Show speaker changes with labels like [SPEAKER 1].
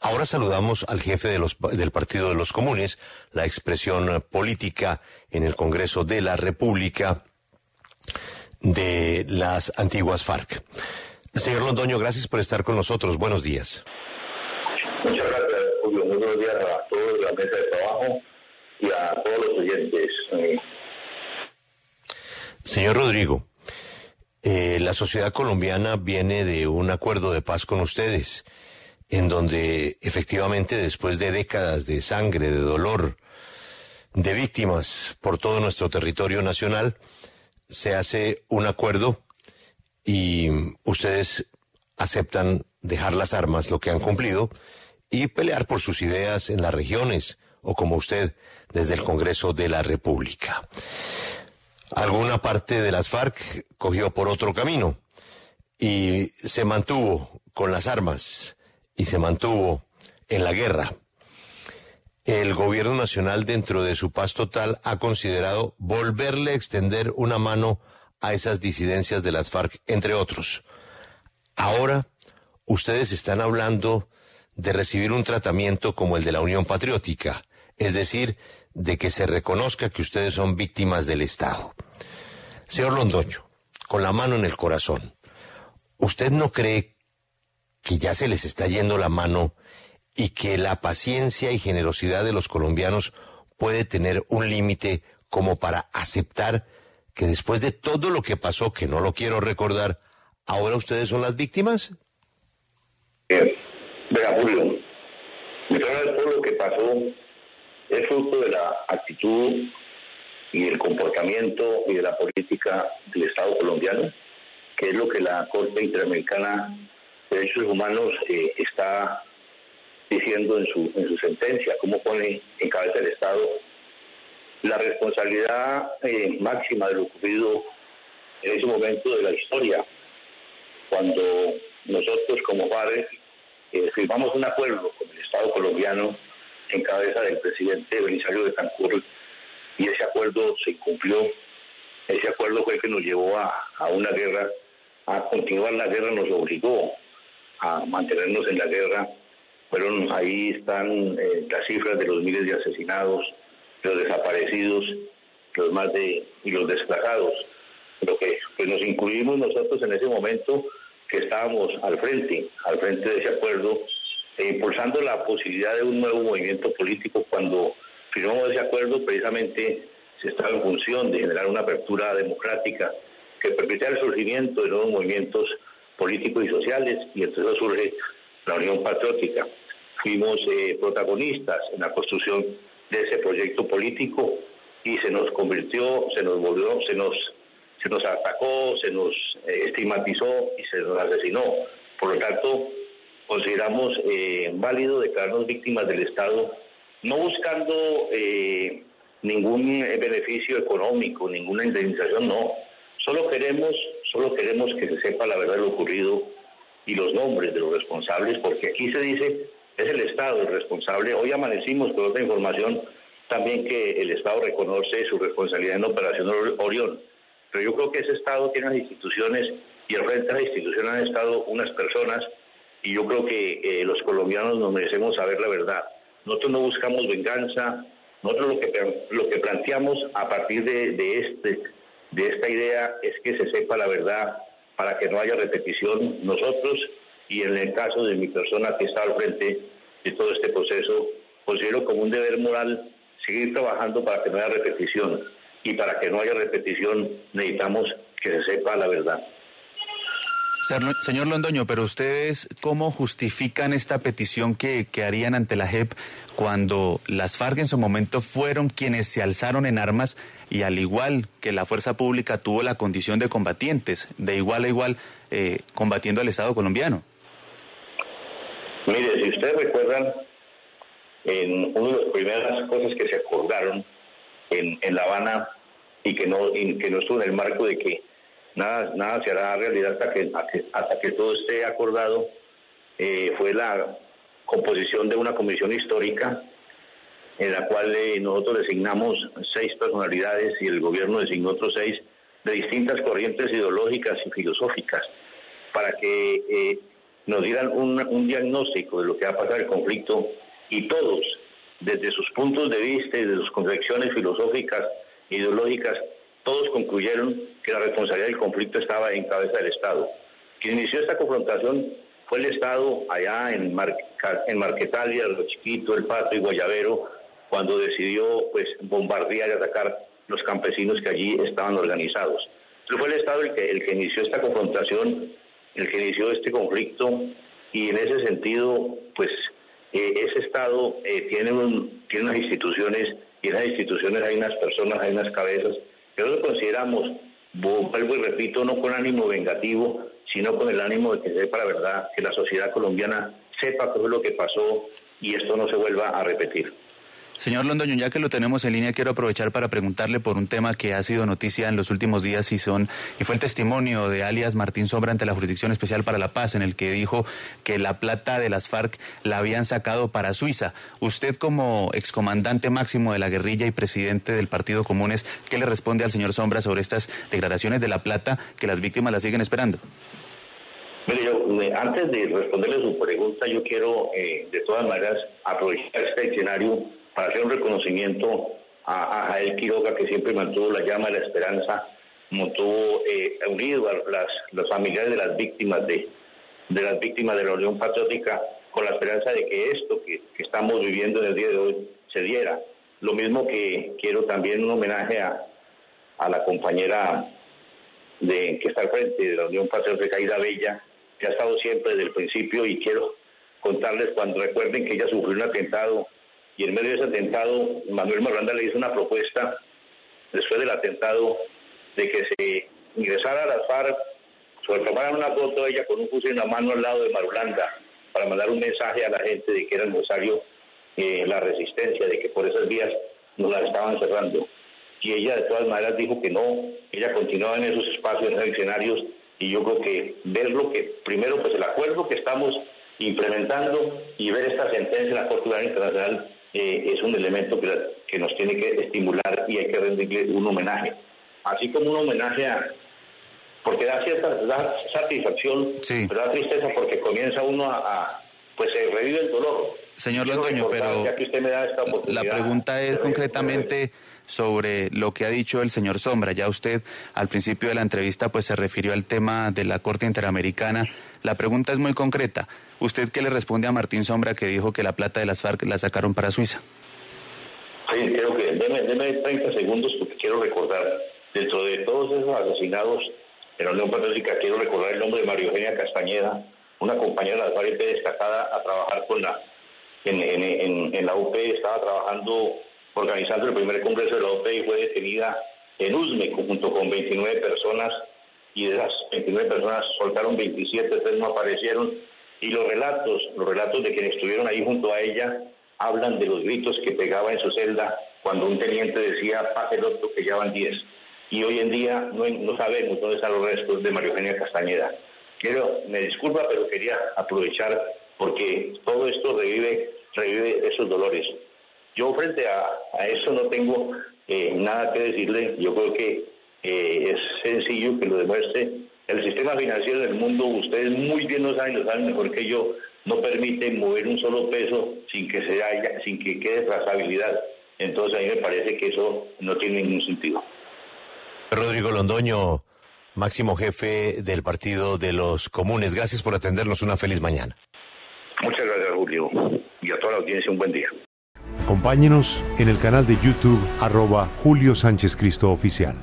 [SPEAKER 1] Ahora saludamos al jefe del Partido de los Comunes, la expresión política en el Congreso de la República de las antiguas FARC. Señor Londoño, gracias por estar con nosotros. Buenos días.
[SPEAKER 2] Muchas gracias, Julio. Muy buenos días a todos de la mesa de trabajo y a todos los oyentes.
[SPEAKER 1] Señor Rodrigo, la sociedad colombiana viene de un acuerdo de paz con ustedes, en donde efectivamente después de décadas de sangre, de dolor, de víctimas por todo nuestro territorio nacional, se hace un acuerdo y ustedes aceptan dejar las armas, lo que han cumplido, y pelear por sus ideas en las regiones, o como usted, desde el Congreso de la República. Alguna parte de las FARC cogió por otro camino y se mantuvo con las armas y se mantuvo en la guerra. El gobierno nacional, dentro de su paz total, ha considerado volverle a extender una mano a esas disidencias de las FARC, entre otros. Ahora, ustedes están hablando de recibir un tratamiento como el de la Unión Patriótica, es decir, de que se reconozca que ustedes son víctimas del Estado. Señor Londoño, con la mano en el corazón, ¿usted no cree que ya se les está yendo la mano y que la paciencia y generosidad de los colombianos puede tener un límite como para aceptar que después de todo lo que pasó, que no lo quiero recordar, ahora ustedes son las víctimas?
[SPEAKER 2] Vea, Julio, todo lo que pasó es fruto de la actitud y el comportamiento y de la política del Estado colombiano, que es lo que la Corte Interamericana de Derechos Humanos está diciendo en su sentencia, cómo pone en cabeza del Estado la responsabilidad máxima de lo ocurrido en ese momento de la historia, cuando nosotros como FARC firmamos un acuerdo con el Estado colombiano en cabeza del presidente Belisario Betancur, y ese acuerdo se incumplió. Ese acuerdo fue el que nos llevó a una guerra, a continuar la guerra, nos obligó a mantenernos en la guerra. Ahí están las cifras de los miles de asesinados, los desaparecidos, y los desplazados. Lo que nos incluimos nosotros en ese momento, que estábamos al frente de ese acuerdo, impulsando la posibilidad de un nuevo movimiento político. Cuando firmamos ese acuerdo, precisamente se estaba en función de generar una apertura democrática que permitiera el surgimiento de nuevos movimientos políticos y sociales, y entonces surge la Unión Patriótica. Fuimos protagonistas en la construcción de ese proyecto político y se nos convirtió, se nos atacó, se nos estigmatizó y se nos asesinó. Por lo tanto, consideramos válido declararnos víctimas del Estado, no buscando ningún beneficio económico, ninguna indemnización, no. Solo queremos que se sepa la verdad de lo ocurrido y los nombres de los responsables, porque aquí se dice es el Estado el responsable. Hoy amanecimos con otra información también, que el Estado reconoce su responsabilidad en la Operación Orión. Pero yo creo que ese Estado tiene las instituciones, y al frente de las instituciones han estado unas personas, y yo creo que los colombianos nos merecemos saber la verdad. Nosotros no buscamos venganza, nosotros lo que planteamos a partir de esta idea es que se sepa la verdad para que no haya repetición. Nosotros, y en el caso de mi persona que está al frente de todo este proceso, considero como un deber moral seguir trabajando para que no haya repetición, y para que no haya repetición necesitamos que se sepa la verdad.
[SPEAKER 3] Señor Londoño, pero ustedes, ¿cómo justifican esta petición que harían ante la JEP cuando las FARC en su momento fueron quienes se alzaron en armas y, al igual que la fuerza pública, tuvo la condición de combatientes, de igual a igual, combatiendo al Estado colombiano?
[SPEAKER 2] Mire, si ustedes recuerdan, en una de las primeras cosas que se acordaron en La Habana, y que no estuvo en el marco de que nada se hará realidad hasta que todo esté acordado, fue la composición de una comisión histórica en la cual nosotros designamos 6 personalidades y el gobierno designó otros 6 de distintas corrientes ideológicas y filosóficas, para que nos dieran un diagnóstico de lo que va a pasar el conflicto, y todos, desde sus puntos de vista y desde sus concepciones filosóficas, ideológicas, todos concluyeron que la responsabilidad del conflicto estaba en cabeza del Estado. Quien inició esta confrontación fue el Estado allá en Marquetalia, Lo Chiquito, El Pato y Guayabero, cuando decidió pues bombardear y atacar los campesinos que allí estaban organizados. Entonces fue el Estado el que inició esta confrontación, el que inició este conflicto, y en ese sentido, pues ese Estado tiene unas instituciones, y en esas instituciones hay unas personas, hay unas cabezas, que nosotros consideramos, vuelvo y repito, no con ánimo vengativo, sino con el ánimo de que sepa la verdad, que la sociedad colombiana sepa qué fue lo que pasó y esto no se vuelva a repetir.
[SPEAKER 3] Señor Londoño, ya que lo tenemos en línea, quiero aprovechar para preguntarle por un tema que ha sido noticia en los últimos días y fue el testimonio de alias Martín Sombra ante la Jurisdicción Especial para la Paz, en el que dijo que la plata de las FARC la habían sacado para Suiza. Usted, como excomandante máximo de la guerrilla y presidente del Partido Comunes, ¿qué le responde al señor Sombra sobre estas declaraciones de la plata que las víctimas la siguen esperando?
[SPEAKER 2] Mire, yo antes de responderle su pregunta, yo quiero de todas maneras aprovechar este escenario para hacer un reconocimiento a Jael Quiroga, que siempre mantuvo la llama de la esperanza, mantuvo unido a los familiares de las víctimas de la Unión Patriótica, con la esperanza de que esto que estamos viviendo en el día de hoy se diera. Lo mismo que quiero también un homenaje a la compañera que está al frente de la Unión Patriótica, Aida Bella, que ha estado siempre desde el principio, y quiero contarles cuando recuerden que ella sufrió un atentado, y en medio de ese atentado Manuel Marulanda le hizo una propuesta después del atentado de que se ingresara a las FARC, se tomaran una foto de ella con un fusil en la mano al lado de Marulanda para mandar un mensaje a la gente de que era necesario la resistencia, de que por esas vías nos la estaban cerrando. Y ella de todas maneras dijo que no, ella continuaba en esos espacios, en esos escenarios, y yo creo que ver lo que, primero pues el acuerdo que estamos implementando y ver esta sentencia en la Corte Penal Internacional es un elemento que nos tiene que estimular, y hay que rendirle un homenaje. Así como un homenaje porque da satisfacción, sí, pero da tristeza porque comienza uno pues se revive el dolor.
[SPEAKER 3] Señor Londoño, pero
[SPEAKER 2] ya que usted me da esta oportunidad,
[SPEAKER 3] la pregunta es concretamente sobre lo que ha dicho el señor Sombra. Ya usted al principio de la entrevista pues se refirió al tema de la Corte Interamericana. La pregunta es muy concreta. ¿Usted qué le responde a Martín Sombra, que dijo que la plata de las FARC la sacaron para Suiza?
[SPEAKER 2] Sí, creo que deme 30 segundos porque quiero recordar, dentro de todos esos asesinados en la Unión Patriótica, quiero recordar el nombre de María Eugenia Castañeda, una compañera de la FARC destacada a trabajar en la UP, estaba trabajando, organizando el primer congreso de la UP, y fue detenida en Usme junto con 29 personas, y de las 29 personas soltaron 27, 3 no aparecieron, y los relatos de quienes estuvieron ahí junto a ella hablan de los gritos que pegaba en su celda cuando un teniente decía pase el otro que ya van 10, y hoy en día no sabemos dónde están los restos de María Eugenia Castañeda. Me disculpa, pero quería aprovechar porque todo esto revive esos dolores. Yo frente a eso no tengo nada que decirle. Yo creo que es sencillo que lo demuestre. El sistema financiero del mundo, ustedes muy bien lo saben mejor que yo, no permite mover un solo peso sin que quede trazabilidad. Entonces a mí me parece que eso no tiene ningún sentido.
[SPEAKER 1] Rodrigo Londoño, máximo jefe del Partido de los Comunes, gracias por atendernos. Una feliz mañana.
[SPEAKER 2] Muchas gracias, Julio, y a toda la audiencia un buen día.
[SPEAKER 4] Acompáñenos en el canal de YouTube @Julio Sánchez Cristo Oficial.